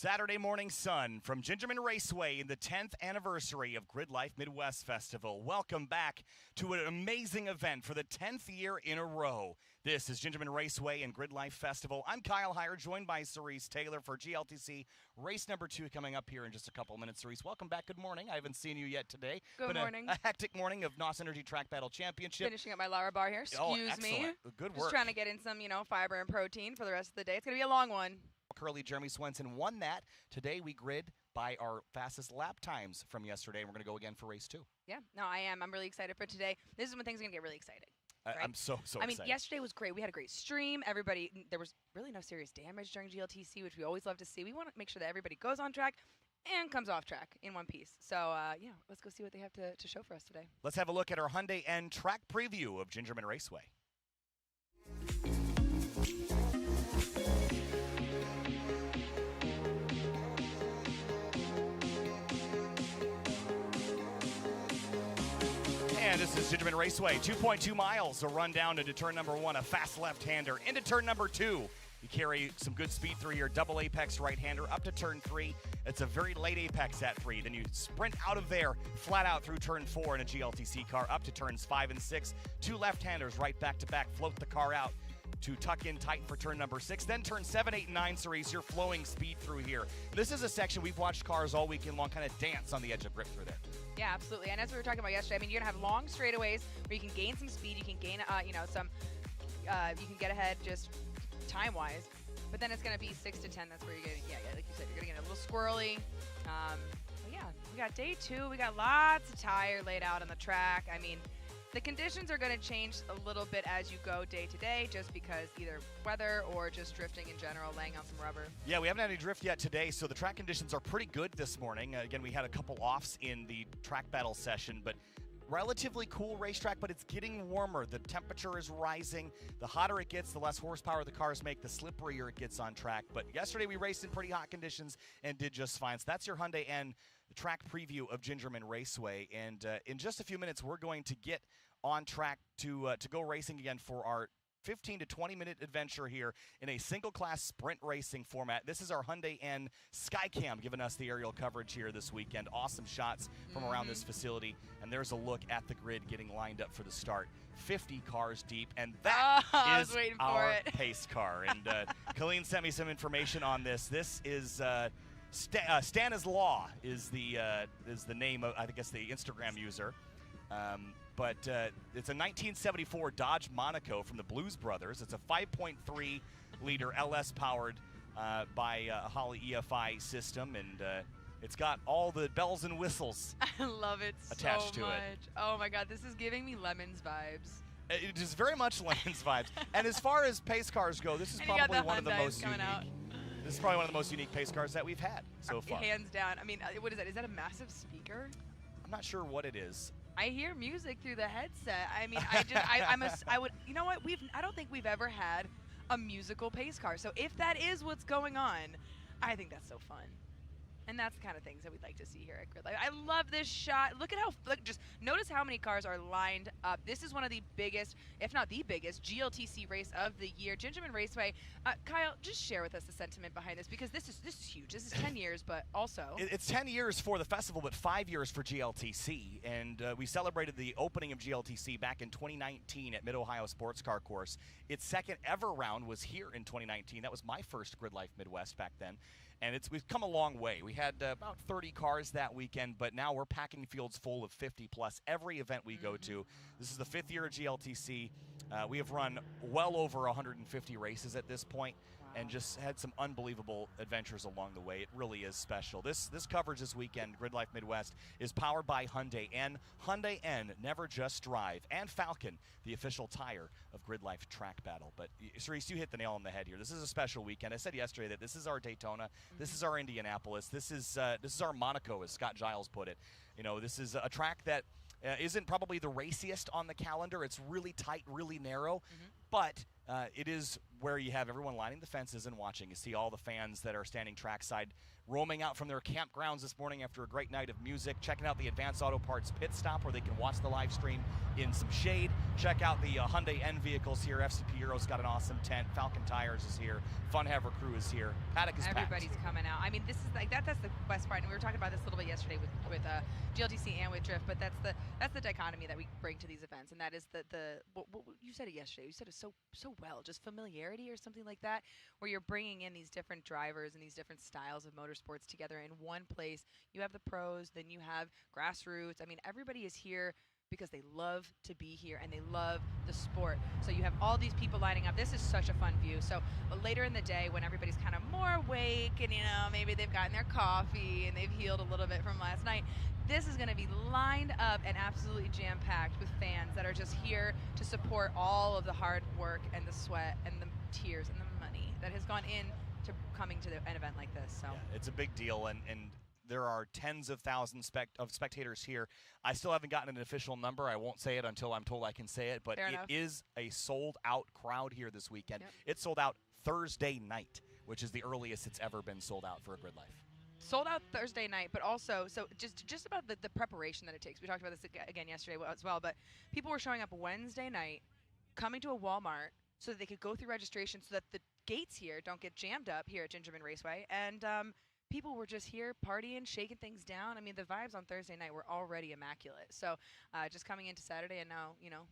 Saturday morning sun from GingerMan Raceway in the 10th anniversary of GRIDLIFE Midwest Festival. Welcome back to an amazing event for the 10th year in a row. This is GingerMan Raceway and GRIDLIFE Festival. I'm Kyle Heyer, joined by Cerise Taylor for GLTC race number 2 coming up here in just a couple minutes. Cerise, welcome back. Good morning. I haven't seen you yet today. Good morning. A hectic morning of NOS Energy Track Battle Championship. Finishing up my Lara bar here. Excuse me. Good work. Just trying to get in some, fiber and protein for the rest of the day. It's going to be a long one. Curly Jeremy Swenson won that. Today we grid by our fastest lap times from yesterday, and we're going to go again for race 2. Yeah, no, I am. I'm really excited for today. This is when things are going to get really exciting. Right? I'm so excited. I mean, yesterday was great. We had a great stream. There was really no serious damage during GLTC, which we always love to see. We want to make sure that everybody goes on track and comes off track in one piece. So, let's go see what they have to show for us today. Let's have a look at our Hyundai N track preview of GingerMan Raceway. And this is GingerMan Raceway, 2.2 miles, a run down into turn number 1, a fast left-hander. Into turn number 2, you carry some good speed through here, double apex right-hander up to turn 3. It's a very late apex at 3. Then you sprint out of there, flat out through turn 4 in a GLTC car, up to turns 5 and 6. 2 left-handers right back-to-back, float the car out to tuck in tight for turn number 6. Then turn 7, 8, and 9, Cerise, you're flowing speed through here. This is a section we've watched cars all weekend long kind of dance on the edge of grip through there. Yeah, absolutely. And as we were talking about yesterday, I mean, you're going to have long straightaways where you can gain some speed. You can gain, you can get ahead just time-wise. But then it's going to be 6 to 10. That's where you're getting, like you said, you're going to get a little squirrely. But yeah, we got day 2. We got lots of tire laid out on the track. I mean, the conditions are going to change a little bit as you go day to day, just because either weather or just drifting in general, laying out some rubber. Yeah, we haven't had any drift yet today, so the track conditions are pretty good this morning. Again, we had a couple offs in the track battle session, but relatively cool racetrack, but it's getting warmer. The temperature is rising. The hotter it gets, the less horsepower the cars make, the slipperier it gets on track. But yesterday we raced in pretty hot conditions and did just fine. So that's your Hyundai N track preview of GingerMan Raceway. And in just a few minutes, we're going to get on track to go racing again for our 15 to 20-minute adventure here in a single-class sprint racing format. This is our Hyundai N Skycam giving us the aerial coverage here this weekend. Awesome shots from around this facility. And there's a look at the grid getting lined up for the start. 50 cars deep, and that is our pace car. And Colleen sent me some information on this. This is Stana's Law is the name of, I guess, the Instagram user. But it's a 1974 Dodge Monaco from the Blues Brothers. It's a 5.3-liter LS powered by a Holley EFI system, and it's got all the bells and whistles. I love it attached so to much. it. Oh my God, this is giving me Lemons vibes. It is very much Lemons vibes. And as far as pace cars go, this is probably one of the most unique. This is probably one of the most unique pace cars that we've had so far. Hands down. I mean, what is that? Is that a massive speaker? I'm not sure what it is. I hear music through the headset. I mean, I would, you know what? I don't think we've ever had a musical pace car. So if that is what's going on, I think that's so fun. And that's the kind of things that we'd like to see here at GRIDLIFE. I love this shot. Look at just notice how many cars are lined up. This is one of the biggest, if not the biggest, GLTC race of the year. GingerMan Raceway. Kyle, just share with us the sentiment behind this, because this is huge. This is 10 years, but also it's 10 years for the festival, but 5 years for GLTC. And we celebrated the opening of GLTC back in 2019 at Mid-Ohio Sports Car Course. Its second ever round was here in 2019. That was my first GRIDLIFE Midwest back then. And we've come a long way. We had about 30 cars that weekend, but now we're packing fields full of 50-plus every event we go to. This is the 5th year of GLTC. We have run well over 150 races at this point. And just had some unbelievable adventures along the way. It really is special. This coverage this weekend, GRIDLIFE Midwest, is powered by Hyundai N. Hyundai N, never just drive. And Falcon, the official tire of GRIDLIFE Track Battle. But Cerise, you hit the nail on the head here. This is a special weekend. I said yesterday that this is our Daytona. This is our Indianapolis. This is our Monaco, as Scott Giles put it. You know, this is a track that isn't probably the raciest on the calendar. It's really tight, really narrow. But it is where you have everyone lining the fences and watching. You see all the fans that are standing trackside roaming out from their campgrounds this morning after a great night of music, checking out the Advanced Auto Parts pit stop where they can watch the live stream in some shade. check out the Hyundai N vehicles here. FCP Euro's got an awesome tent. Falcon Tires is here. Fun Haver Crew is here. Paddock is Everybody's packed. coming out. I mean, this is like that's the best part. And we were talking about this a little bit yesterday with GLTC and with Drift, but that's the dichotomy that we bring to these events, and that is what you said it yesterday. You said it so well, just familiarity or something like that, where you're bringing in these different drivers and these different styles of motorsports together in one place. You have the pros, then you have grassroots. I mean, everybody is here because they love to be here and they love the sport. So you have all these people lining up. This is such a fun view. So later in the day, when everybody's kind of more awake and, you know, maybe they've gotten their coffee and they've healed a little bit from last night, this is going to be lined up and absolutely jam-packed with fans that are just here to support all of the hard work and the sweat and the tears and the money that has gone into coming to an event like this. So yeah, it's a big deal, and there are tens of thousands of spectators here. I still haven't gotten an official number. I won't say it until I'm told I can say it, but it is a sold-out crowd here this weekend. Yep. It's sold out Thursday night, which is the earliest it's ever been sold out for a GRIDLIFE. Sold out Thursday night, but also, so just about the preparation that it takes. We talked about this again yesterday as well, but people were showing up Wednesday night, coming to a Walmart so that they could go through registration so that the gates here don't get jammed up here at GingerMan Raceway, and people were just here partying, shaking things down. I mean, the vibes on Thursday night were already immaculate. So just coming into Saturday, and now, you know,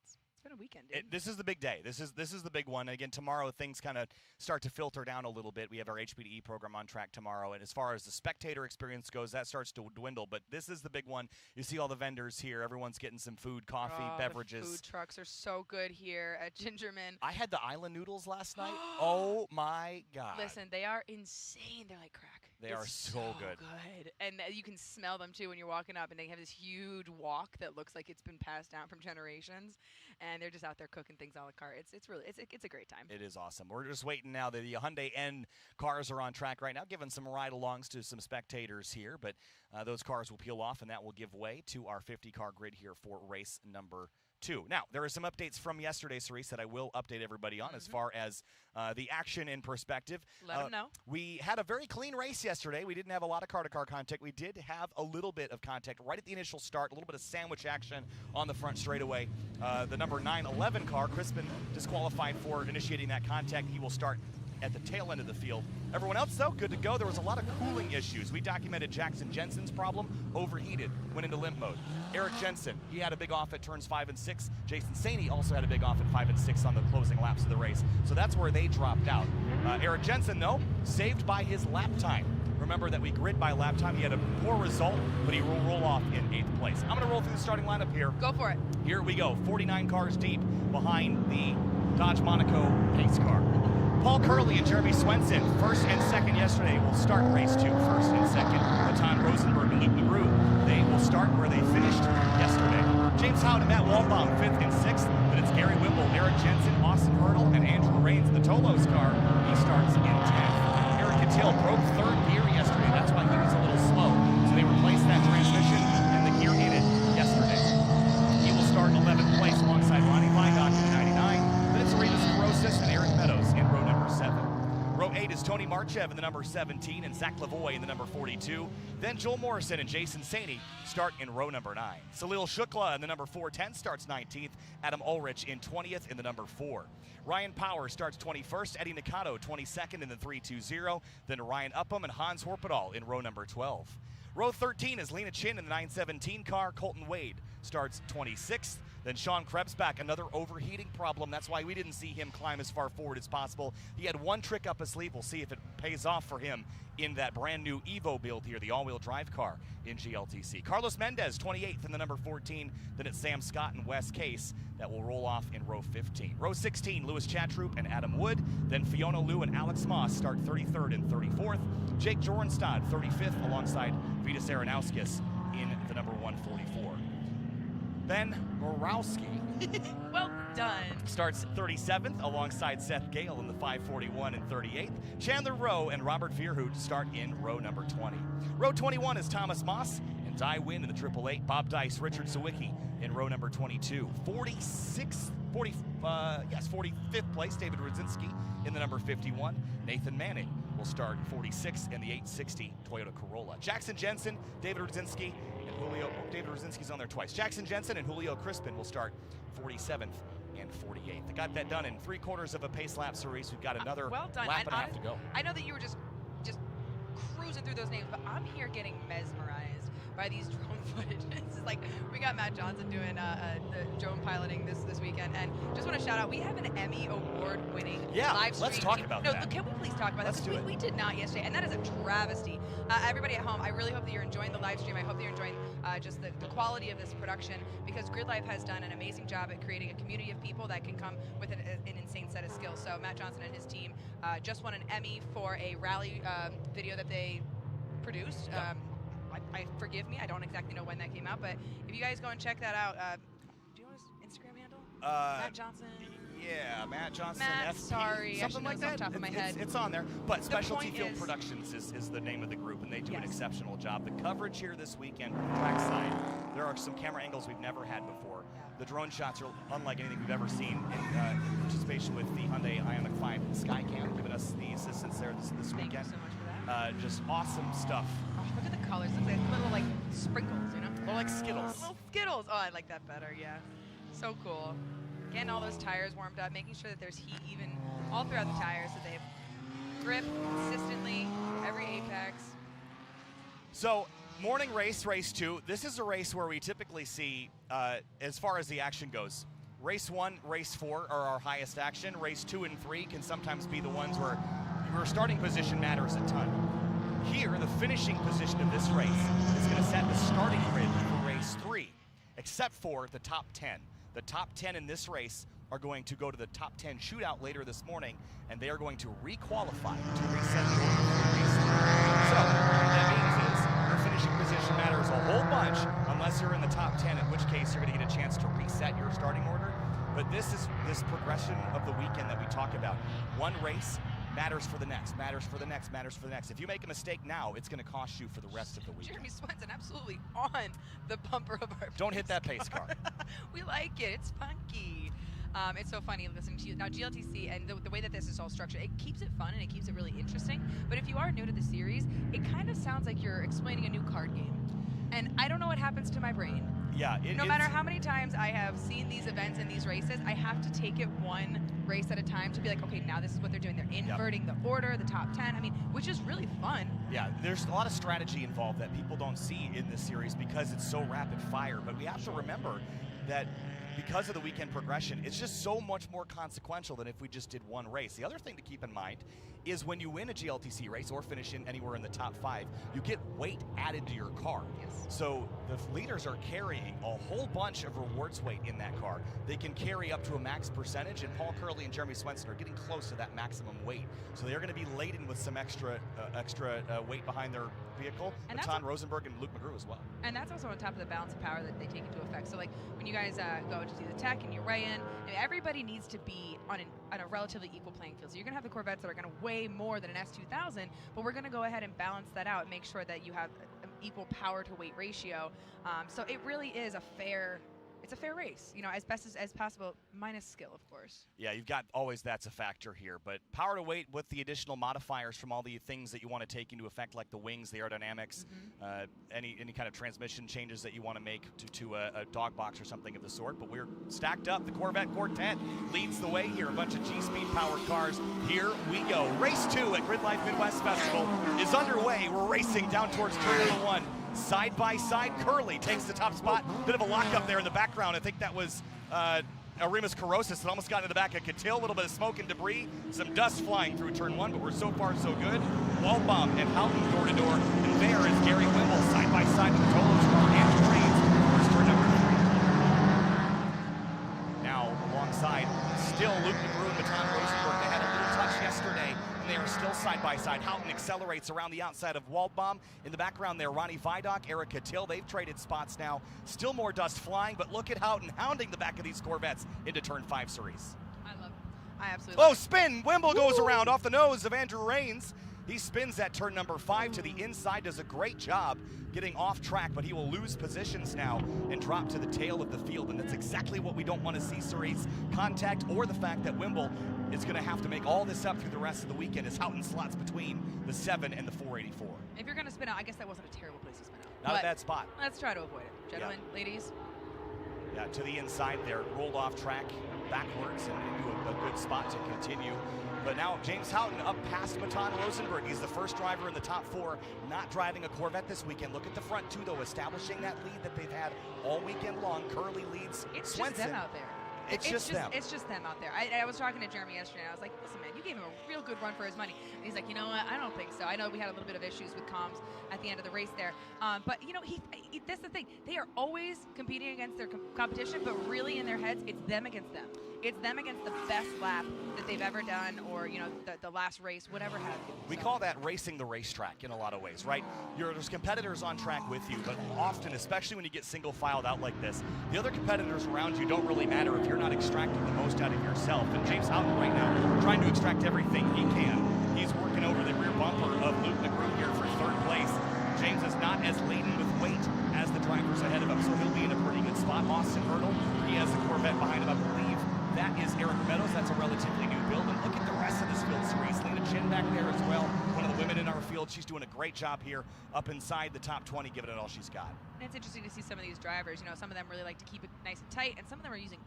it's been a weekend, dude. This is the big day. This is the big one. And again, tomorrow things kind of start to filter down a little bit. We have our HPDE program on track tomorrow, and as far as the spectator experience goes, that starts to dwindle. But this is the big one. You see all the vendors here. Everyone's getting some food, coffee, beverages. The food trucks are so good here at GingerMan. I had the island noodles last night. Oh my God! Listen, they are insane. They're like crack. They are so good. And you can smell them too when you're walking up, and they have this huge wok that looks like it's been passed down from generations, and they're just out there cooking things a la carte. It's a great time. It is awesome. We're just waiting now. The Hyundai N cars are on track right now, giving some ride-alongs to some spectators here, but those cars will peel off, and that will give way to our 50-car grid here for race number 2. Now, there are some updates from yesterday's race that I will update everybody on as far as the action in perspective. Let them know. We had a very clean race yesterday. We didn't have a lot of car-to-car contact. We did have a little bit of contact right at the initial start, a little bit of sandwich action on the front straightaway. The number 911 car, Crispin, disqualified for initiating that contact. He will start at the tail end of the field. Everyone else, though, good to go. There was a lot of cooling issues. We documented Jackson Jensen's problem, overheated, went into limp mode. Eric Jensen, he had a big off at turns 5 and 6. Jason Saney also had a big off at 5 and 6 on the closing laps of the race. So that's where they dropped out. Eric Jensen, though, saved by his lap time. Remember that we grid by lap time. He had a poor result, but he will roll off in 8th place. I'm going to roll through the starting lineup here. Go for it. Here we go. 49 cars deep behind the Dodge Monaco pace car. Paul Curley and Jeremy Swenson, first and second yesterday, will start race 2, first and second. Matan Rosenberg and Luke LaRue, they will start where they finished yesterday. James Howard and Matt Walbaum, 5th and 6th. Then it's Gary Wimble, Eric Jensen, Austin Hurdle, and Andrew Raines, the Tolos car. He starts in 10th. Eric Cattell broke 3rd gear yesterday. That's why he was a little slow. So they replaced that transmission, and the gear in it yesterday. He will start in 11th place alongside Ronnie Vidoc in 99. Then it's Arenas Carosis and Eric Meadows in row number 7. Row 8 is Tony Marchev in the number 17 and Zach Lavoie in the number 42. Then Joel Morrison and Jason Saney start in row number 9. Salil Shukla in the number 410 starts 19th. Adam Ulrich in 20th in the number 4. Ryan Power starts 21st. Eddie Nakato 22nd in the 320. Then Ryan Upham and Hans Horpedal in row number 12. Row 13 is Lena Chin in the 917 car. Colton Wade starts 26th. Then Sean Krebsbach, another overheating problem. That's why we didn't see him climb as far forward as possible. He had one trick up his sleeve. We'll see if it pays off for him in that brand new Evo build here, the all-wheel drive car in GLTC. Carlos Mendez, 28th in the number 14. Then it's Sam Scott and Wes Case that will roll off in row 15. Row 16, Louis Chatroop and Adam Wood. Then Fiona Liu and Alex Moss start 33rd and 34th. Jake Jorenstad, 35th, alongside Vitas Aronauskis in the number 144. Ben Borowski well done. starts 37th alongside Seth Gale in the 541 and 38th. Chandler Rowe and Robert Vierhout start in row number 20. Row 21 is Thomas Moss and Dye Wynn in the 888. Bob Dice, Richard Sawicki in row number 22. 45th place, David Rudzinski in the number 51. Nathan Manning will start 46th in the 860 Toyota Corolla. Jackson Jensen, David Rudzinski, and David Rosinski's on there twice. Jackson Jensen and Julio Crispin will start 47th and 48th. They got that done in 3/4 of a pace lap, Cerise. We've got another well done. lap and a half to go. I know that you were just cruising through those names, but I'm here getting mesmerized by these drone footage. It's like we got Matt Johnson doing the drone piloting this weekend, and just want to shout out, we have an Emmy award-winning live stream. Let's talk about that. Can we please talk about that? We did not yesterday, and that is a travesty. Everybody at home, I really hope that you're enjoying the live stream. I hope that you're enjoying just the quality of this production, because GRIDLIFE has done an amazing job at creating a community of people that can come with an insane set of skills. So Matt Johnson and his team just won an Emmy for a rally video that they produced. Forgive me, I don't exactly know when that came out, but if you guys go and check that out, do you know his Instagram handle? Matt Johnson. Yeah, Matt Johnson. Matt, FP, sorry, something like that. Off the top of my head. It's on there. But Specialty Field is, Productions is the name of the group, and they do an exceptional job. The coverage here this weekend from the track side, there are some camera angles we've never had before. The drone shots are unlike anything we've ever seen in participation with the Hyundai Ioniq 5 Skycam, giving us the assistance there this weekend. Thank you so much for that. Just awesome stuff. Oh, look at the colors. Look like little like sprinkles, you know? Little like Skittles. Little Skittles. Oh, I like that better, yeah. So cool. Getting all those tires warmed up, making sure that there's heat even all throughout the tires, so they grip consistently every apex. So, morning race 2. This is a race where we typically see, as far as the action goes, race 1, race 4 are our highest action. Race 2 and 3 can sometimes be the ones where your starting position matters a ton. Here, the finishing position of this race is going to set the starting grid for race 3, except for the top 10. The top 10 in this race are going to go to the top 10 shootout later this morning, and they are going to re-qualify to reset the order for race 3. So, what that means is your finishing position matters a whole bunch, unless you're in the top 10, in which case you're going to get a chance to reset your starting order. But this is this progression of the weekend that we talk about. One race matters for the next, matters for the next, matters for the next. If you make a mistake now, it's going to cost you for the rest of the weekend. Jeremy Swenson absolutely on the bumper of our Don't hit that pace car. We like it. It's funky. It's so funny listening to you. Now, GLTC and the way that this is all structured, it keeps it fun and it keeps it really interesting. But if you are new to the series, it kind of sounds like you're explaining a new card game. And I don't know what happens to my brain. Yeah, no matter how many times I have seen these events and these races, I have to take it one race at a time to be like, okay, now this is what they're doing. They're inverting the order, the top 10. I mean, which is really fun. Yeah, there's a lot of strategy involved that people don't see in this series because it's so rapid fire. But we have to remember that because of the weekend progression, it's just so much more consequential than if we just did one race. The other thing to keep in mind is when you win a GLTC race or finish in anywhere in the top 5, you get weight added to your car. Yes. So the leaders are carrying a whole bunch of rewards weight in that car. They can carry up to a max percentage, and Paul Curley and Jeremy Swenson are getting close to that maximum weight. So they're going to be laden with some extra weight behind their vehicle. And Matan Rosenberg and Luke McGrew as well. And that's also on top of the balance of power that they take into effect. So like when you guys go to do the tech and you weigh in, everybody needs to be on a relatively equal playing field. So you're going to have the Corvettes that are going to weigh more than an S2000, but we're going to go ahead and balance that out and make sure that you have an equal power to weight ratio. So it really is a fair race, you know, as best as possible, minus skill, of course. Yeah, you've got always that's a factor here, but power to weight with the additional modifiers from all the things that you want to take into effect, like the wings, the aerodynamics, any kind of transmission changes that you want to make to a dog box or something of the sort. But we're stacked up. The Corvette Quartet leads the way here. A bunch of G-Speed powered cars. Here we go. Race 2 at GRIDLIFE Midwest Festival is underway. We're racing down towards turn number 1. Side by side, Curley takes the top spot. Bit of a lockup there in the background. I think that was Arimas Carosis that almost got into the back of Catil. A little bit of smoke and debris, some dust flying through turn 1, but we're so far so good. Waldbaum and Houghton door to door, and there is Gary Wimble side by side with the Tolos car. Andrew Trains towards turn number 3. Now alongside, still Luke McGrew and Matan Rosenberg. They had a little touch yesterday. They are still side by side. Houghton accelerates around the outside of Waldbaum. In the background there, Ronnie Vidoc, Eric Catil. They've traded spots now. Still more dust flying, but look at Houghton hounding the back of these Corvettes into turn 5 series. I love it. I absolutely love it. Spin! Wimble goes around off the nose of Andrew Rains. He spins that turn number 5 to the inside, does a great job getting off track, but he will lose positions now and drop to the tail of the field, and that's exactly what we don't want to see, Cerise. Contact or the fact that Wimble is going to have to make all this up through the rest of the weekend as Houghton slots between the 7 and the 484. If you're going to spin out, I guess that wasn't a terrible place to spin out. Not a bad spot. Let's try to avoid it. Gentlemen, ladies. Yeah, to the inside there, rolled off track backwards and into a good spot to continue. But now James Houghton up past Matan Rosenberg. He's the first driver in the top 4 not driving a Corvette this weekend. Look at the front two, though, establishing that lead that they've had all weekend long. Curly leads It's Swenson. Just them out there. It's just them. It's just them out there. I was talking to Jeremy yesterday, and I was like, listen, man, you gave him a real good run for his money. And he's like, you know what? I don't think so. I know we had a little bit of issues with comms at the end of the race there. But, you know, that's the thing. They are always competing against their competition, but really in their heads, it's them against them. It's them against the best lap that they've ever done, or, you know, the last race, whatever have you. We call that racing the racetrack in a lot of ways, right? There's competitors on track with you, but often, especially when you get single filed out like this, the other competitors around you don't really matter if you're not extracting the most out of yourself. And James Houghton right now trying to extract everything he can. He's working over the rear bumper of Luke McGrew here for 3rd place. James is not as laden with weight as the drivers ahead of him, so he'll be in a pretty good spot. Austin Hurdle, he has the Corvette behind him, I believe. That is Eric Meadows. That's a relatively new build. And look at the rest of this field. Cerise Lena Chin back there as well. One of the women in our field. She's doing a great job here up inside the top 20, giving it all she's got. And it's interesting to see some of these drivers. You know, some of them really like to keep it nice and tight, and some of them are using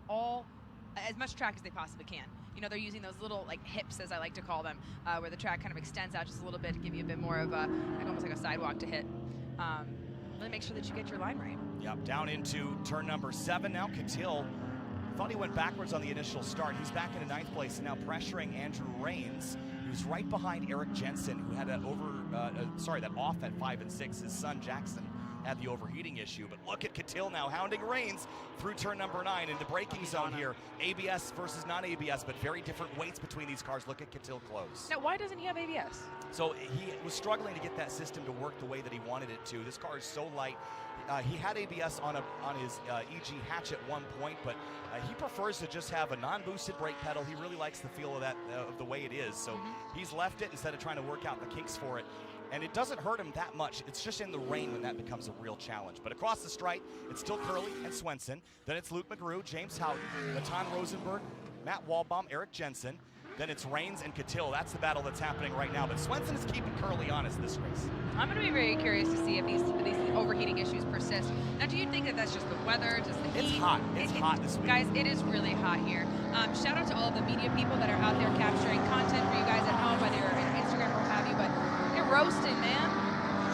as much track as they possibly can. You know, they're using those little, like, hips, as I like to call them, where the track kind of extends out just a little bit to give you a bit more of a, like, almost like a sidewalk to hit. Really make sure that you get your line right. Yep, down into turn number 7 now. Catil thought he went backwards on the initial start. He's back into 9th place and now pressuring Andrew Rains, who's right behind Eric Jensen, who had that off at 5 and 6. His son Jackson had the overheating issue. But look at Catil now hounding Rains through turn number 9 in the braking zone here. ABS versus non-ABS, but very different weights between these cars. Look at Catil close. Now, why doesn't he have ABS? So he was struggling to get that system to work the way that he wanted it to. This car is so light. He had ABS on his EG hatch at one point, but he prefers to just have a non-boosted brake pedal. He really likes the feel of that, of the way it is. So he's left it instead of trying to work out the kinks for it. And it doesn't hurt him that much. It's just in the rain when that becomes a real challenge. But across the stripe, it's still Curly and Swenson. Then it's Luke McGrew, James Houghton, Matan Rosenberg, Matt Walbaum, Eric Jensen. Then it's Rains and Catil. That's the battle that's happening right now. But Swenson is keeping Curly honest this race. I'm going to be very curious to see if these overheating issues persist. Now, do you think that that's just the weather, just the heat? It's hot. It's hot this week. Guys, it is really hot here. Shout out to all of the media people that are out there capturing content for you guys at home, whether you're on Instagram or what have you. But you're roasting, man.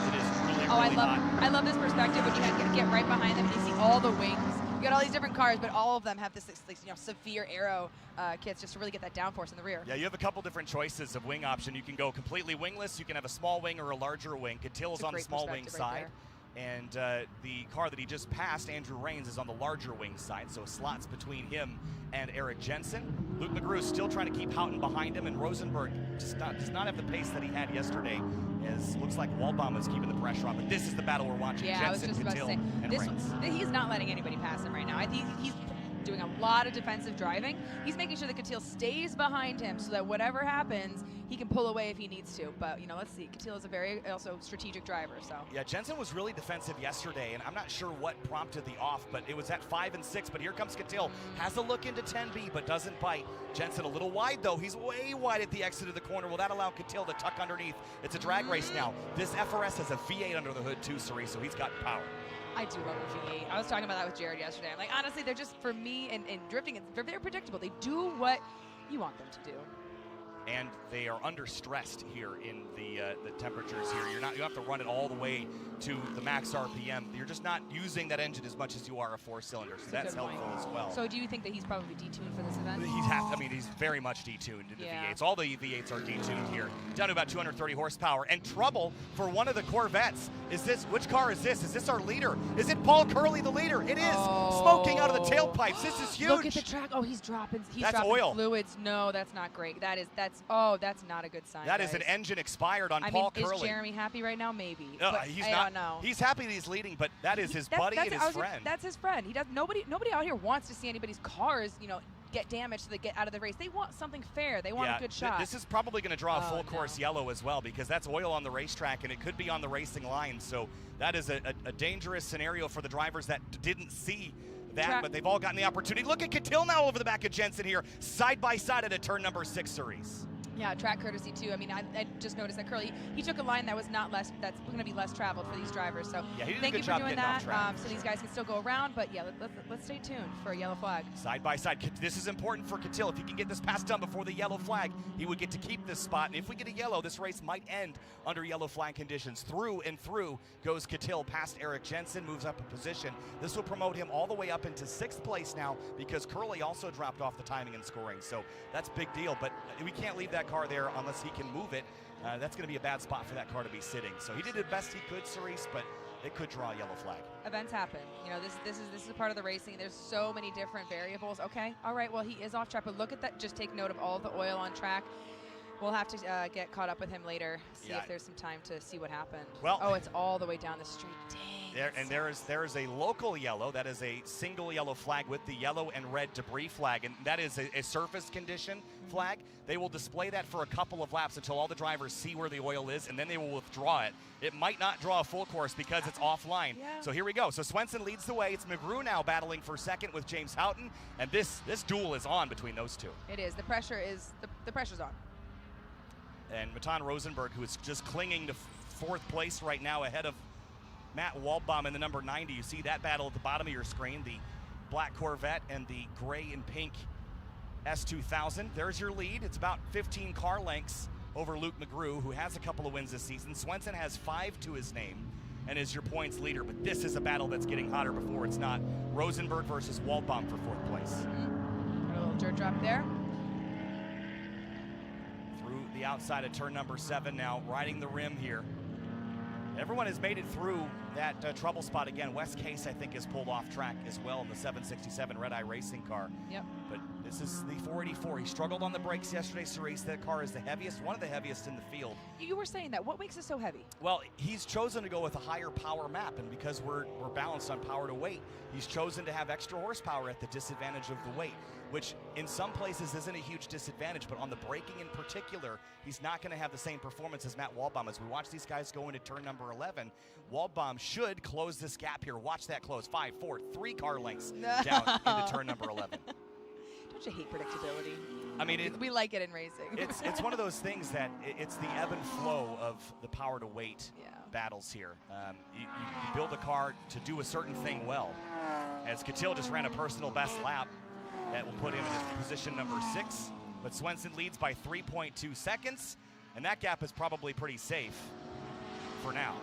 It is really, really hot. I love this perspective when you get right behind them and you see all the wings. You got all these different cars, but all of them have this severe aero kits just to really get that downforce in the rear. Yeah, you have a couple different choices of wing option. You can go completely wingless. You can have a small wing or a larger wing. Catil's on the small wing side. And the car that he just passed, Andrew Rains, is on the larger wing side, so slots between him and Eric Jensen. Luke McGrew is still trying to keep Houghton behind him, and Rosenberg does not have the pace that he had yesterday. Looks like Walbaum is keeping the pressure on, but this is the battle we're watching. Yeah, Jensen, I was just about to say, Rains. He's not letting anybody pass him right now. I think he's doing a lot of defensive driving. He's making sure that Catil stays behind him so that whatever happens, he can pull away if he needs to. But, let's see. Catil is a very also strategic driver. So yeah, Jensen was really defensive yesterday, and I'm not sure what prompted the off, but it was at 5 and 6. But here comes Catil. Has a look into 10B, but doesn't bite. Jensen a little wide, though. He's way wide at the exit of the corner. Will that allow Catil to tuck underneath? It's a drag race now. This FRS has a V8 under the hood, too, Cerise, so he's got power. I do love the V8. I was talking about that with Jared yesterday. I'm like, honestly, they're just, for me, and drifting, they're very predictable. They do what you want them to do. And they are under stressed here in the temperatures here. You have to run it all the way to the max RPM. You're just not using that engine as much as you are a 4-cylinder, so that's helpful as well. So do you think that he's probably detuned for this event? He's very much detuned into V8s. All the V8s are detuned here. Down to about 230 horsepower. And trouble for one of the Corvettes. Which car is this? Is this our leader? Is it Paul Curley, the leader? It is. Smoking out of the tailpipes. This is huge. Look at the track. Oh, he's dropping oil. Fluids. No, that's not great. That's not a good sign. That is an engine expired on Paul Curley. Is Jeremy happy right now? Maybe. No, he's not. I don't know. He's happy that he's leading, but that is his buddy and his friend. That's his friend. Nobody out here wants to see anybody's cars, get damaged so they get out of the race. They want something fair. They want a good shot. This is probably going to draw a full course yellow as well, because that's oil on the racetrack and it could be on the racing line. So that is a dangerous scenario for the drivers that didn't see that, but they've all gotten the opportunity. Look at Catil now over the back of Jensen here, side by side at a turn number 6 series. Yeah, track courtesy too. I mean, I just noticed that Curly, he took a line that was not less, that's going to be less traveled for these drivers. So yeah, he did thank a you good for job doing getting off that. track, So these guys can still go around, but yeah, let's stay tuned for a yellow flag. Side by side. This is important for Catil. If he can get this pass done before the yellow flag, he would get to keep this spot. And if we get a yellow, this race might end under yellow flag conditions. Through and through goes Catil past Eric Jensen, moves up a position. This will promote him all the way up into 6th place now because Curly also dropped off the timing and scoring. So that's a big deal, but we can't leave that car there unless he can move it. That's going to be a bad spot for that car to be sitting. So he did the best he could, Cerise, but it could draw a yellow flag. Events happen. You know, this is a part of the racing. There's so many different variables. Okay, all right, well, he is off track, but look at that. Just take note of all of the oil on track. We'll have to get caught up with him later, see if there's some time to see what happened. Well, oh, it's all the way down the street. Dang. There is a local yellow. That is a single yellow flag with the yellow and red debris flag, and that is a surface condition flag. They will display that for a couple of laps until all the drivers see where the oil is, and then they will withdraw it. It might not draw a full course because it's offline. Yeah. So here we go. So Swenson leads the way. It's McGrew now battling for second with James Houghton, and this duel is on between those two. It is. The pressure is the pressure's on. And Matan Rosenberg, who is just clinging to 4th place right now ahead of Matt Waldbaum in the number 90. You see that battle at the bottom of your screen, the black Corvette and the gray and pink S2000. There's your lead. It's about 15 car lengths over Luke McGrew, who has a couple of wins this season. Swenson has 5 to his name and is your points leader, but this is a battle that's getting hotter before it's not. Rosenberg versus Waldbaum for 4th place. Mm-hmm. A little dirt drop there. Through the outside of turn number 7 now, riding the rim here. Everyone has made it through that trouble spot again. Wes Case, I think, is pulled off track as well in the 767 Red Eye Racing car. Yep. But this is the 484. He struggled on the brakes yesterday, Cerise. That car is the heaviest, one of the heaviest in the field. You were saying that. What makes it so heavy? Well, he's chosen to go with a higher power map, and because we're balanced on power to weight, he's chosen to have extra horsepower at the disadvantage of the weight, which in some places isn't a huge disadvantage, but on the braking in particular, he's not going to have the same performance as Matt Waldbaum. As we watch these guys go into turn number 11, Waldbaum should close this gap here. Watch that close. 5, 4, 3 car lengths down into turn number 11. Don't you hate predictability? I mean, we like it in racing. it's one of those things that it's the ebb and flow of the power to weight battles here. You build a car to do a certain thing well. As Catil just ran a personal best lap, that will put him in position number 6. But Swenson leads by 3.2 seconds, and that gap is probably pretty safe for now.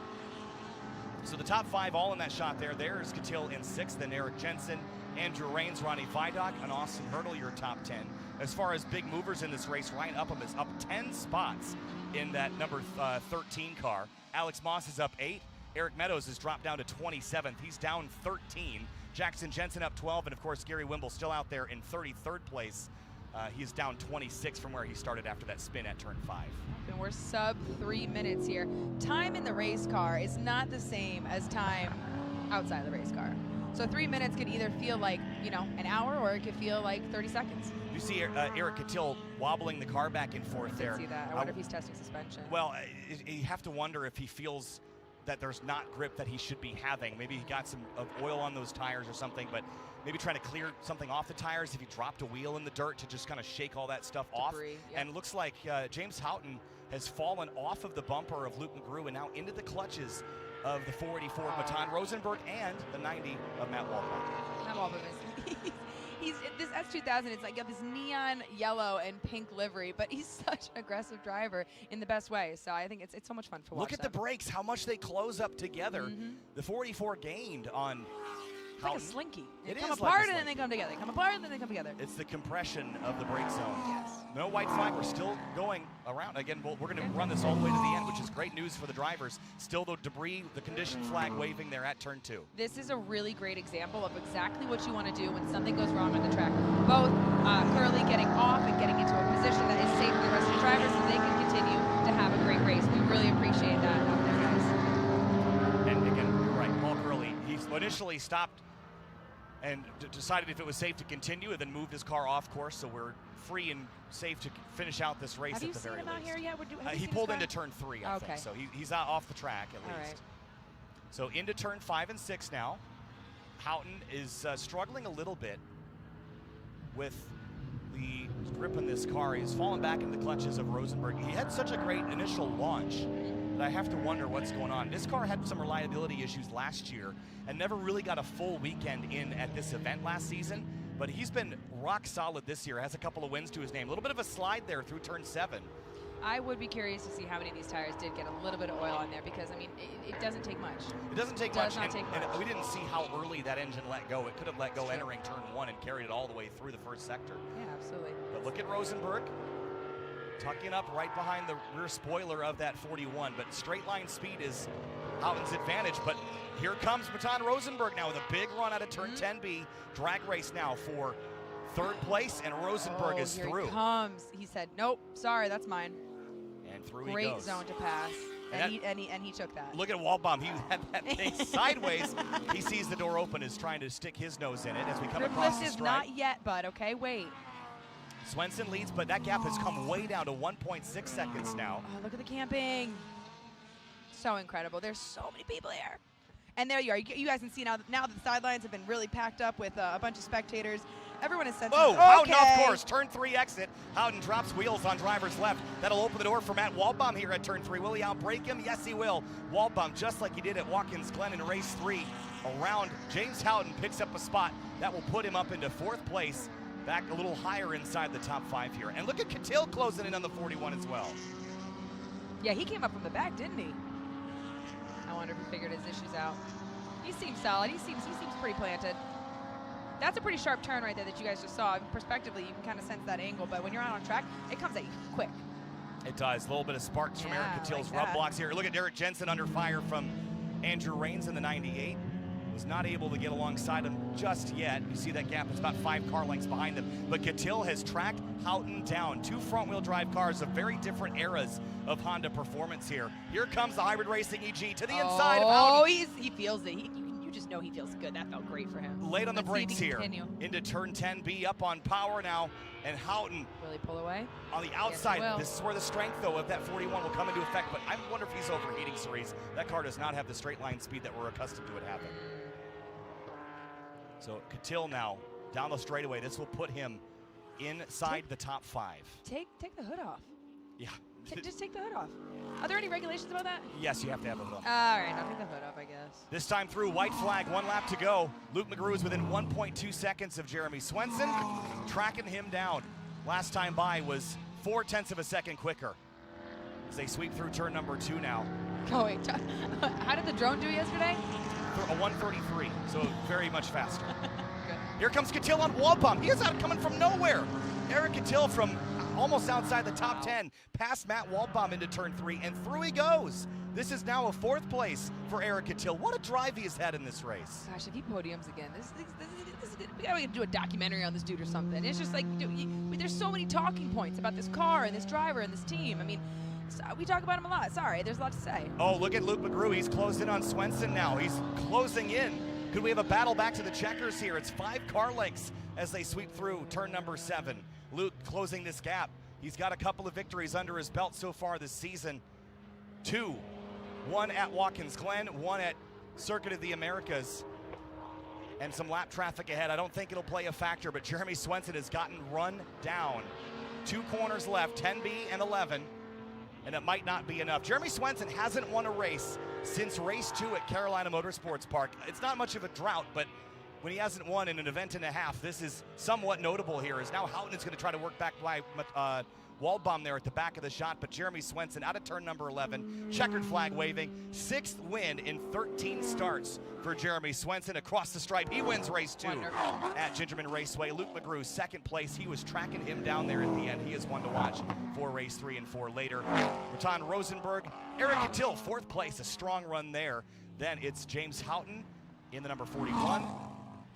So the top 5 all in that shot there. There's Catil in 6th, then Eric Jensen, Andrew Rains, Ronnie Vidoc, and Austin Hurdle, your top 10. As far as big movers in this race, Ryan Upham is up 10 spots in that number 13 car. Alex Moss is up 8. Eric Meadows has dropped down to 27th. He's down 13. Jackson Jensen up 12, and of course Gary Wimble still out there in 33rd place. He's down 26 from where he started after that spin at turn 5. And we're sub 3 minutes here. Time in the race car is not the same as time outside the race car. So 3 minutes could either feel like, an hour, or it could feel like 30 seconds. You see Eric Catil wobbling the car back and forth there. I see that. I wonder if he's testing suspension. Well, you have to wonder if he feels that there's not grip that he should be having. Maybe he got some oil on those tires or something, but maybe trying to clear something off the tires if he dropped a wheel in the dirt to just kind of shake all that stuff off. Yep. And it looks like James Houghton has fallen off of the bumper of Luke McGrew and now into the clutches of the 484 of Matan Rosenberg and the 90 of Matt Waldbaum. Matt Waldbaum is he's this S2000. It's like this neon yellow and pink livery, but he's such an aggressive driver in the best way. So I think it's so much fun to watch. Look at the brakes, how much they close up together. The 484 gained on like a slinky. It come is apart like a and then they come together. Come apart and then they come together. It's the compression of the brake zone. Yes. No white flag. We're still going around. Again, we're going to run this all the way to the end, which is great news for the drivers. Still the debris, the condition flag waving there at turn 2. This is a really great example of exactly what you want to do when something goes wrong on the track. Both Curly getting off and getting into a position that is safe for the rest of the drivers so they can continue to have a great race. We really appreciate that out there, guys. And again, you're right. Paul Curly, he initially stopped and decided if it was safe to continue, and then moved his car off course, so we're free and safe to finish out this race at the very least. Have you seen him out here yet? He pulled into turn 3, I think, so he's out off the track at least. Right. So into turn 5 and 6 now. Houghton is struggling a little bit with the grip on this car. He's fallen back into the clutches of Rosenberg. He had such a great initial launch that I have to wonder what's going on. This car had some reliability issues last year and never really got a full weekend in at this event last season, but he's been rock solid this year, has a couple of wins to his name. A little bit of a slide there through turn 7. I would be curious to see how many of these tires did get a little bit of oil on there, because, I mean, it doesn't take much. It doesn't take much, and we didn't see how early that engine let go. It could have let go entering turn 1 and carried it all the way through the first sector. Yeah, absolutely. But look at Rosenberg, tucking up right behind the rear spoiler of that 41, but straight line speed is Houghton's advantage. But here comes Matan Rosenberg now with a big run out of turn 10B. Drag race now for 3rd place, and Rosenberg is here through. He comes. He said, nope, sorry, that's mine. And through he Great goes. zone to pass. And he took that. Look at Waldbaum. He had that thing sideways. He sees the door open, is trying to stick his nose in it as we come across the is stripe. not yet, bud. Okay, wait. Swenson leads, but that gap has come way down to 1.6 seconds now. Oh, look at the camping. So incredible. There's so many people here. And there you are. You guys can see now that the sidelines have been really packed up with a bunch of spectators. Everyone is sensing. Whoa, Houghton off course. Turn 3 exit. Houghton drops wheels on driver's left. That'll open the door for Matt Waldbaum here at turn 3. Will he outbrake him? Yes, he will. Waldbaum, just like he did at Watkins Glen in race 3, around James Houghton, picks up a spot that will put him up into 4th place, back a little higher inside the top 5 here. And look at Cattell closing in on the 41 as well. Yeah, he came up from the back, didn't he? I wonder if he figured his issues out. He seems solid. He seems pretty planted. That's a pretty sharp turn right there that you guys just saw. Prospectively, you can kind of sense that angle, but when you're out on track, it comes at you quick. It does. A little bit of sparks from Eric Cattell's like rub blocks here. Look at Derek Jensen under fire from Andrew Raines in the 98. Was not able to get alongside him just yet. You see that gap is about 5 car lengths behind them. But Cattell has tracked Houghton down. 2 front-wheel drive cars of very different eras of Honda performance here. Here comes the hybrid racing EG to the inside of Houghton. Oh, he feels it. You just know he feels good. That felt great for him. Late on the brakes here. Into turn 10B, up on power now. And Houghton. Will he pull away? On the outside. Yes, this is where the strength, though, of that 41 will come into effect. But I wonder if he's overheating, Cerise. That car does not have the straight line speed that we're accustomed to it having. So Cattell now down the straightaway. This will put him inside the top 5. Take the hood off. Yeah. Just take the hood off. Are there any regulations about that? Yes, you have to have a hood on. All right, I'll take the hood off, I guess. This time through, white flag, 1 lap to go. Luke McGrew is within 1.2 seconds of Jeremy Swenson, tracking him down. Last time by was 0.4 of a second quicker. As they sweep through turn number 2 now. Oh, wait. How did the drone do yesterday? A 1:33, so very much faster. Good. Here comes Cattell on Waldbaum. He is out coming from nowhere. Eric Cattell from almost outside the top 10, past Matt Waldbaum into turn 3, and through he goes. This is now a 4th place for Eric Cattell. What a drive he has had in this race. Gosh, if he podiums again, this is we gotta do a documentary on this dude or something. It's just like, there's so many talking points about this car and this driver and this team. I mean, we talk about him a lot. Sorry, there's a lot to say. Oh, look at Luke McGrew. He's closed in on Swenson now. He's closing in. Could we have a battle back to the checkers here? It's 5 car lengths as they sweep through turn number 7. Luke closing this gap. He's got a couple of victories under his belt so far this season. 2. 1 at Watkins Glen, 1 at Circuit of the Americas. And some lap traffic ahead. I don't think it'll play a factor, but Jeremy Swenson has gotten run down. 2 corners left, 10B and 11. And it might not be enough. Jeremy Swenson hasn't won a race since race 2 at Carolina Motorsports Park. It's not much of a drought, but when he hasn't won in an event and a half, this is somewhat notable here, as now Houghton is going to try to work back by Waldbaum there at the back of the shot, but Jeremy Swenson out of turn number 11, checkered flag waving, 6th win in 13 starts for Jeremy Swenson across the stripe. He wins race 2 at GingerMan Raceway. Luke McGrew, 2nd place. He was tracking him down there at the end. He is one to watch for race 3 and 4 later. Matan Rosenberg, Eric Cattell, 4th place, a strong run there. Then it's James Houghton in the number 41.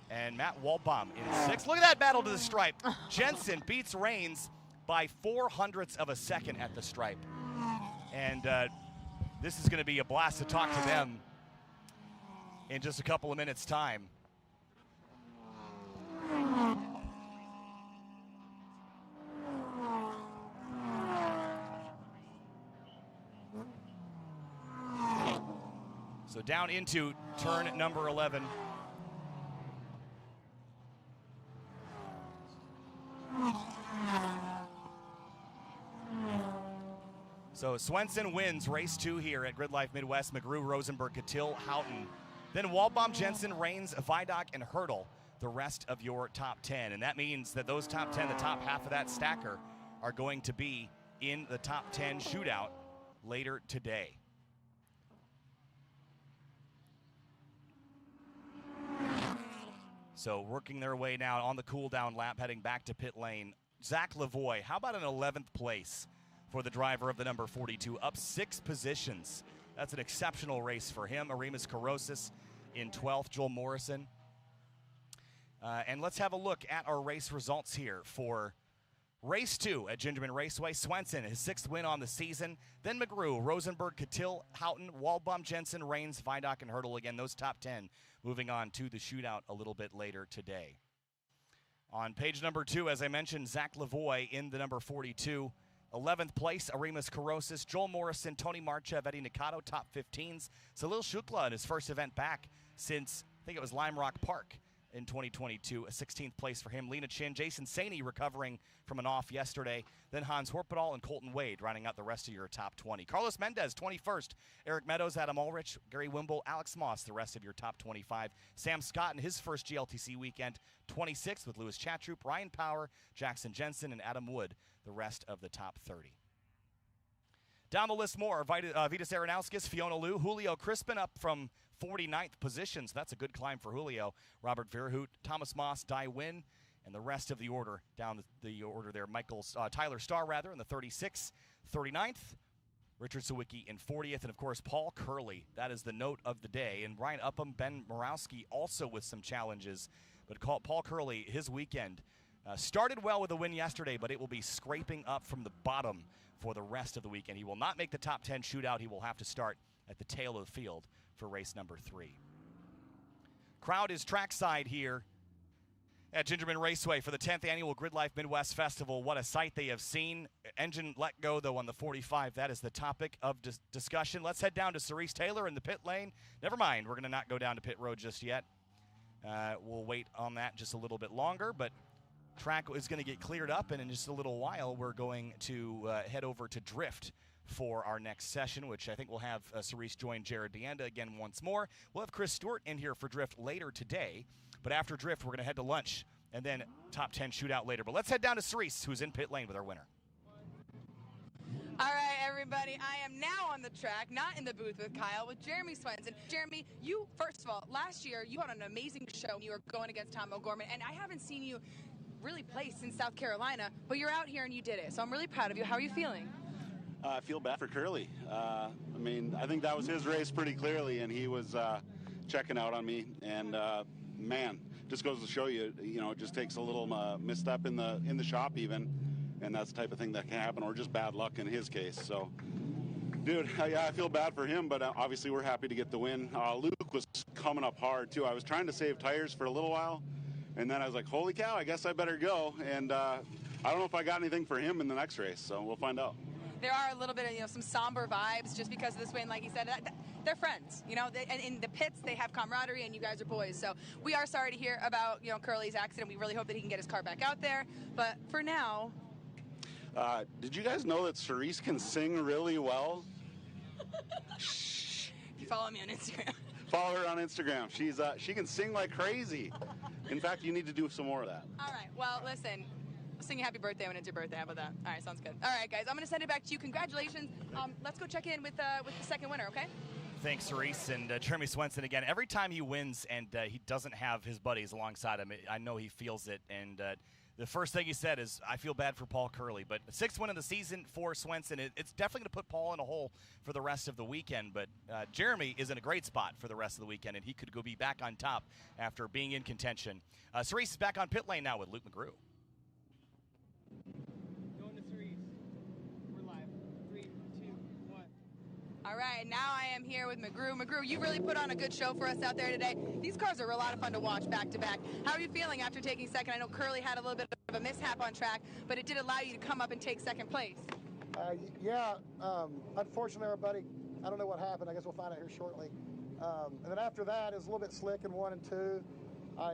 And Matt Waldbaum in 6th. Look at that battle to the stripe. Jensen beats Raines by 0.04 of a second at the stripe. And this is going to be a blast to talk to them in just a couple of minutes' time. So down into turn number 11. So Swenson wins race 2 here at GridLife Midwest. McGrew, Rosenberg, Catil, Houghton. Then Waldbaum, Jensen, Rains, Vidoc, and Hurdle, the rest of your top 10. And that means that those top 10, the top half of that stacker, are going to be in the top 10 shootout later today. So working their way now on the cool-down lap, heading back to pit lane. Zach Lavoie, how about an 11th place for the driver of the number 42, up 6 positions. That's an exceptional race for him. Arimas Karosis in 12th, Joel Morrison. And let's have a look at our race results here for race 2 at GingerMan Raceway. Swenson, his 6th win on the season. Then McGrew, Rosenberg, Catil, Houghton, Waldbaum, Jensen, Rains, Vidoc, and Hurdle. Again, those top 10 moving on to the shootout a little bit later today. On page number 2, as I mentioned, Zach Lavoie in the number 42. 11th place, Arimas Karosis, Joel Morrison, Tony Marchev, Eddie Nikato, top 15s. Salil Shukla in his first event back since, I think it was Lime Rock Park in 2022, a 16th place for him. Lena Chin, Jason Saney recovering from an off yesterday. Then Hans Horpedal and Colton Wade rounding out the rest of your top 20. Carlos Mendez, 21st. Eric Meadows, Adam Ulrich, Gary Wimble, Alex Moss, the rest of your top 25. Sam Scott in his first GLTC weekend, 26th with Louis Chatroop, Ryan Power, Jackson Jensen, and Adam Wood, the rest of the top 30. Down the list more, Vitas Aronauskis, Fiona Liu, Julio Crispin up from 49th position, so that's a good climb for Julio. Robert Verhoot, Thomas Moss, Dai Wynn, and the rest of the order, down the order there. Tyler Starr, rather, in the 36th, 39th. Richard Sawicki in 40th, and of course, Paul Curley. That is the note of the day. And Brian Upham, Ben Morawski also with some challenges. But Paul Curley, his weekend, started well with a win yesterday, but it will be scraping up from the bottom for the rest of the weekend. He will not make the top 10 shootout. He will have to start at the tail of the field for race number 3. Crowd is trackside here at GingerMan Raceway for the 10th annual GridLife Midwest Festival. What a sight they have seen. Engine let go, though, on the 45. That is the topic of discussion. Let's head down to Cerise Taylor in the pit lane. Never mind, we're going to not go down to pit road just yet. We'll wait on that just a little bit longer, but track is going to get cleared up, and in just a little while, we're going to head over to Drift for our next session, which I think we'll have Cerise join Jared Deanda again once more. We'll have Chris Stewart in here for Drift later today, but after Drift, we're going to head to lunch and then top 10 shootout later. But let's head down to Cerise, who's in pit lane with our winner. All right, everybody, I am now on the track, not in the booth with Kyle, with Jeremy Swenson. Jeremy, you, first of all, last year, you had an amazing show. You were going against Tom O'Gorman, and I haven't seen you really play since South Carolina, but you're out here and you did it, so I'm really proud of you. How are you feeling? I feel bad for Curly. I mean, I think that was his race pretty clearly, and he was checking out on me. And man, just goes to show you, it just takes a little misstep in the shop even, and that's the type of thing that can happen, or just bad luck in his case. So, dude, yeah, I feel bad for him, but obviously we're happy to get the win. Luke was coming up hard too. I was trying to save tires for a little while, and then I was like, holy cow, I guess I better go. And I don't know if I got anything for him in the next race, so we'll find out. There are a little bit of, some somber vibes just because of this win. Like you said, they're friends, and in the pits, they have camaraderie, and you guys are boys. So we are sorry to hear about, Curly's accident. We really hope that he can get his car back out there. But for now... did you guys know that Cerise can sing really well? If you follow me on Instagram. Follow her on Instagram. She can sing like crazy. In fact, you need to do some more of that. All right. Well, listen. I'll sing you happy birthday when it's your birthday. How about that? All right, sounds good. All right, guys, I'm going to send it back to you. Congratulations. Let's go check in with the second winner, okay? Thanks, Cerise. And Jeremy Swenson, again, every time he wins and he doesn't have his buddies alongside him, I know he feels it. And the first thing he said is, I feel bad for Paul Curley. But the 6th win of the season for Swenson, it's definitely going to put Paul in a hole for the rest of the weekend. But Jeremy is in a great spot for the rest of the weekend, and he could be back on top after being in contention. Cerise is back on pit lane now with Luke McGrew. Going to Cerise. We're live. 3, 2, 1. All right, now I am here with McGrew. McGrew, you really put on a good show for us out there today. These cars are a lot of fun to watch back to back. How are you feeling after taking second? I know Curly had a little bit of a mishap on track, but it did allow you to come up and take second place. Unfortunately, everybody, I don't know what happened. I guess we'll find out here shortly. And then after that, it was a little bit slick in 1 and 2. I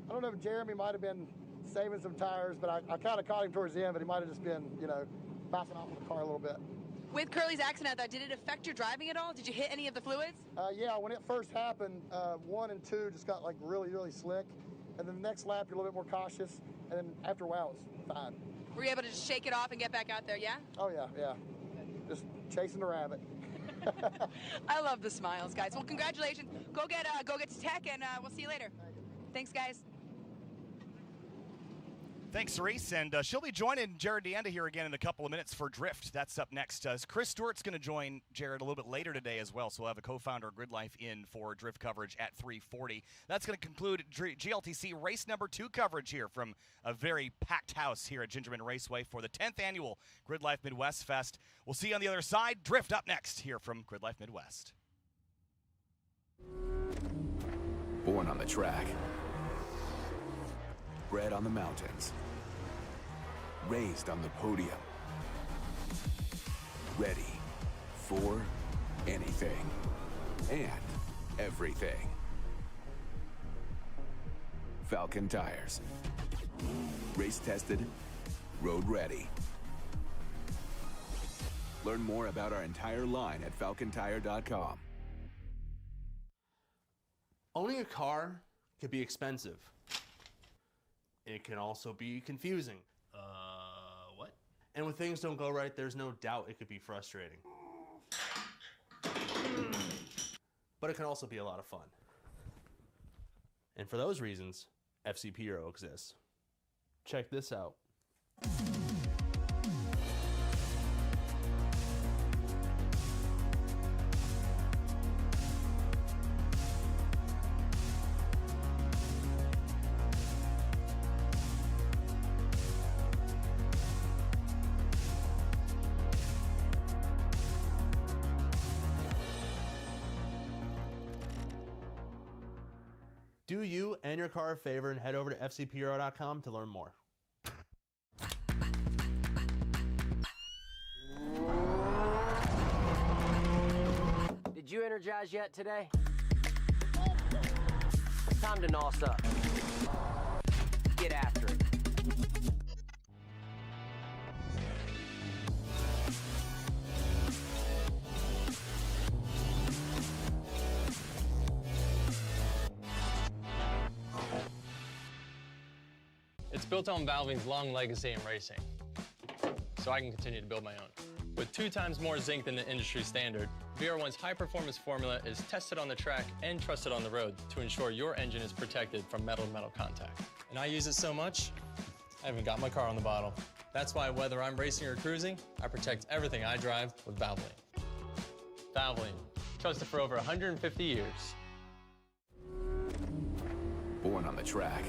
don't know if Jeremy might have been saving some tires, but I kind of caught him towards the end, but he might have just been, bouncing off of the car a little bit. With Curly's accident, though, did it affect your driving at all? Did you hit any of the fluids? Yeah, when it first happened, 1 and 2 just got like really, really slick. And then the next lap, you're a little bit more cautious. And then after a while, it was fine. Were you able to just shake it off and get back out there, yeah? Oh, yeah, yeah. Just chasing the rabbit. I love the smiles, guys. Well, congratulations. Go get to tech, and we'll see you later. Thanks, guys. Thanks, Reese, and she'll be joining Jared DeAnda here again in a couple of minutes for Drift. That's up next. Chris Stewart's going to join Jared a little bit later today as well, so we'll have a co-founder of GridLife in for Drift coverage at 3:40. That's going to conclude GLTC race number 2 coverage here from a very packed house here at GingerMan Raceway for the 10th annual GridLife Midwest Fest. We'll see you on the other side. Drift up next here from GridLife Midwest. Born on the track, bred on the mountains, raised on the podium, ready for anything and everything. Falcon Tires. Race tested, road ready. Learn more about our entire line at falcontire.com. Owning a car can be expensive. It can also be confusing. What? And when things don't go right, there's no doubt it could be frustrating. But it can also be a lot of fun. And for those reasons, FC Hero exists. Check this out. Do you and your car a favor and head over to fcphero.com to learn more. Did you energize yet today? Time to nos up. Get after it. It's built on Valvoline's long legacy in racing, so I can continue to build my own. With 2 times more zinc than the industry standard, VR1's high-performance formula is tested on the track and trusted on the road to ensure your engine is protected from metal-to-metal contact. And I use it so much, I haven't got my car on the bottle. That's why whether I'm racing or cruising, I protect everything I drive with Valvoline. Valvoline, trusted for over 150 years. Born on the track,